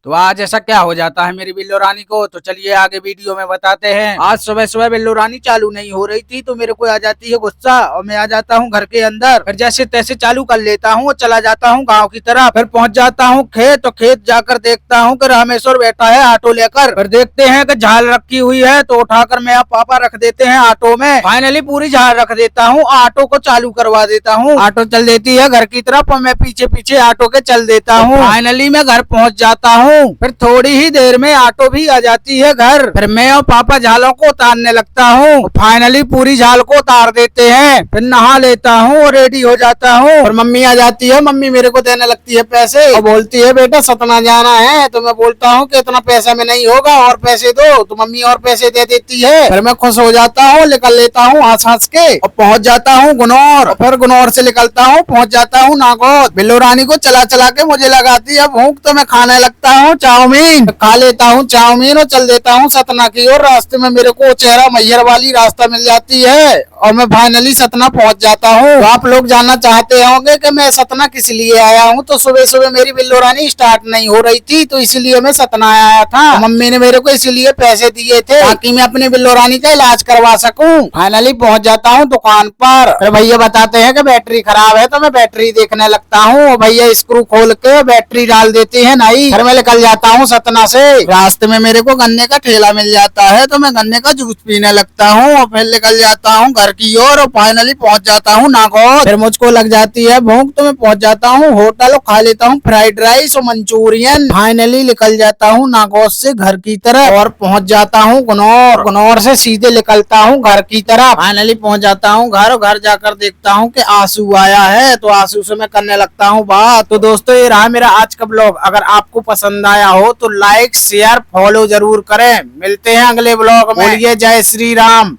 तो आज ऐसा क्या हो जाता है मेरी बिल्लो रानी को, तो चलिए आगे वीडियो में बताते हैं। आज सुबह सुबह बिल्लो रानी चालू नहीं हो रही थी तो मेरे को आ जाती है गुस्सा और मैं आ जाता हूँ घर के अंदर। फिर जैसे तैसे चालू कर लेता हूँ और चला जाता हूँ गांव की तरफ। फिर पहुंच जाता हूँ खेत, तो खेत जाकर देखता हूँ कि रामेश्वर बैठा है ऑटो लेकर। फिर देखते हैं कि झाल रखी हुई है तो उठाकर मैं पापा रख देते हैं ऑटो में। फाइनली पूरी झाल रख देता हूँ, ऑटो को चालू करवा देता हूँ। ऑटो चल देती है घर की तरफ और मैं पीछे पीछे ऑटो के चल देता हूँ। फाइनली मैं घर पहुंच जाता हूँ। फिर थोड़ी ही देर में ऑटो भी आ जाती है घर। फिर मैं और पापा झालों को उतारने लगता हूँ। फाइनली पूरी झाल को उतार देते हैं। फिर नहा लेता हूँ और रेडी हो जाता हूँ। और मम्मी आ जाती है, मम्मी मेरे को देने लगती है पैसे और बोलती है बेटा सतना जाना है। तो मैं बोलता हूँ कि इतना पैसा में नहीं होगा, और पैसे दो। तो मम्मी और पैसे दे देती है। फिर मैं खुश हो जाता हूँ, निकल लेता हूँ हंस हंस के और पहुंच जाता हूँ गुनौर। फिर गुनौर से निकलता हूँ, पहुंच जाता हूँ नागौद। बिल्लो रानी को चला चला के मुझे लगाती है भूख, तो मैं खाने लगता हूँ चाउमीन। खा लेता हूँ चाउमीन और चल देता हूँ सतना की ओर। रास्ते में मेरे को चेहरा मैहर वाली रास्ता मिल जाती है और मैं फाइनली सतना पहुंच जाता हूँ। तो आप लोग जानना चाहते होंगे कि मैं सतना किस लिए आया हूँ। तो सुबह सुबह मेरी बिल्लो रानी स्टार्ट नहीं हो रही थी तो इसलिए मैं सतना आया था। तो मम्मी ने मेरे को इसलिए पैसे दिए थे ताकि मैं अपनी बिल्लो रानी का इलाज करवा सकूं। फाइनली पहुंच जाता हूँ दुकान पर। फिर भैया बताते हैं कि बैटरी खराब है तो मैं बैटरी देखने लगता हूँ। भैया स्क्रू खोल के बैटरी डाल देते हैं नई। फिर मैं निकल जाता हूँ सतना से। रास्ते में मेरे को गन्ने का ठेला मिल जाता है तो मैं गन्ने का जूस पीने लगता हूँ और फिर निकल जाता हूँ घर की ओर और फाइनली पहुंच जाता हूँ नागौर। फिर मुझको लग जाती है भूख तो मैं पहुंच जाता हूँ होटल और खा लेता हूँ फ्राइड राइस और मंचूरियन। फाइनली निकल जाता हूँ नागौर से घर की तरफ और पहुंच जाता हूँ गुनौर। गुनौर से सीधे निकलता हूँ घर की तरफ। फाइनली पहुंच जाता हूँ घर और घर जाकर देखता हूँ कि आंसू आया है तो आंसू से मैं करने लगता हूँ बात। तो दोस्तों ये रहा मेरा आज का ब्लॉग। अगर आपको पसंद आया हो तो लाइक शेयर फॉलो जरूर करें। मिलते हैं अगले ब्लॉग में। बोलिए जय श्री राम।